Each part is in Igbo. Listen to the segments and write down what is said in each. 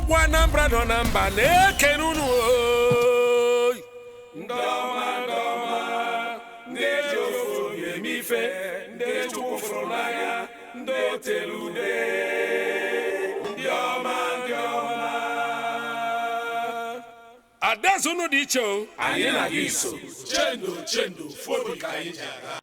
Umuokpu Anambra no namba nekenunu ndoma ndejofu yemife ndechukufurunanya ndotelude ndioma adazunu dicho anyị na giso chendo fobi ka anyị jaga.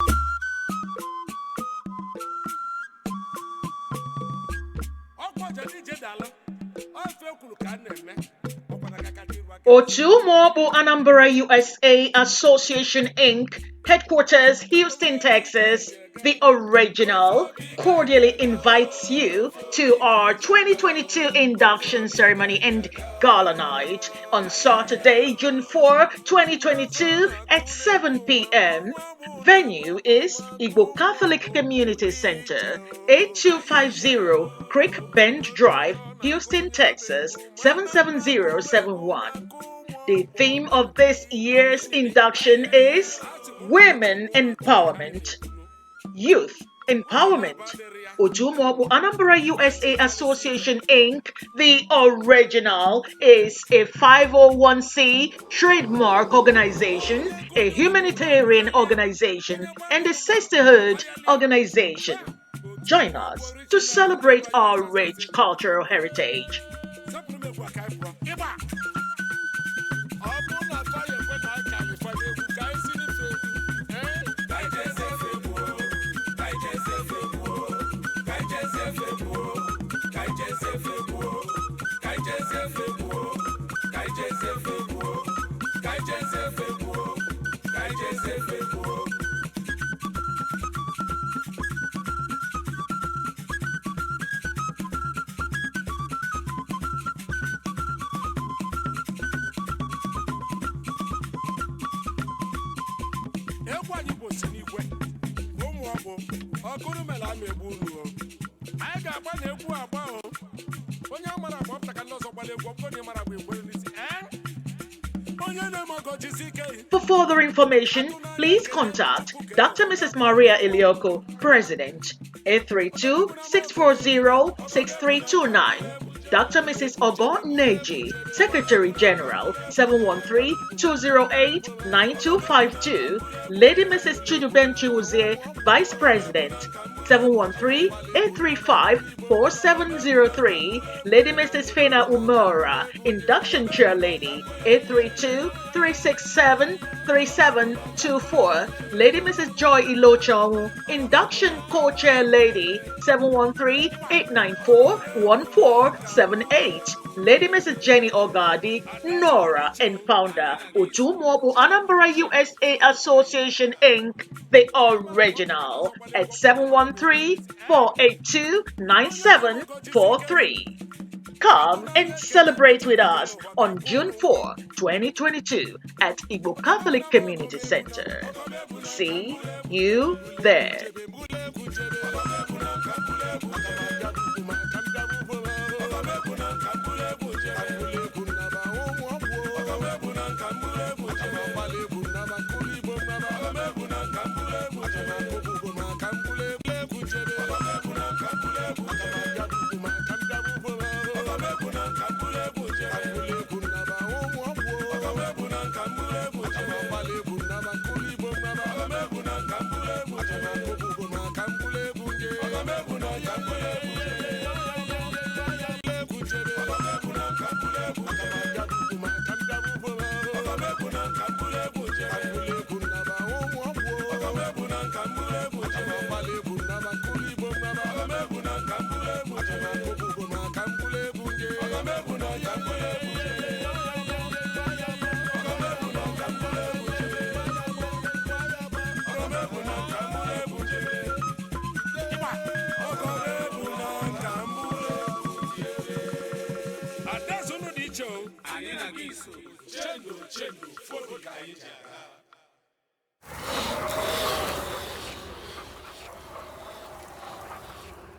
Otu Umuokpu Anambra USA Association Inc., headquarters Houston, Texas, the original, cordially invites you to our 2022 induction ceremony and gala night on Saturday, June 4, 2022 at 7 p.m. Venue is IGBO Catholic Community Center, 8250 CREEKBEND Drive, Houston, Texas, 77071. The theme of this year's induction is Women Empowerment, Youth Empowerment. Otu Umuokpu Anambra USA Association Inc., the original, is a 501c trademark organization, a humanitarian organization, and a sisterhood organization. Join us to celebrate our rich cultural heritage. For further information, please contact Dr. Mrs. Maria Ilioko, President, 832-640-6329. Dr. Mrs. Ogo Neji, Secretary General, 713-208-9252. Lady Mrs. Chiduben Chiuzie, Vice President, 713-835-4703. Lady Mrs. Fena Umora, Induction Chair Lady, 832-367-3724. Lady Mrs. Joy Ilochong, Induction Co-Chair Lady, 713-894-1478. Lady Mrs. Jenny Ogadi, Nora, and founder, Otu Umuokpu Anambra USA Association Inc., the original, at 713-482-9743. Come and celebrate with us on June 4, 2022 at IGBO Catholic Community Center. See you there. Chendo, fobi ka anyị jaga.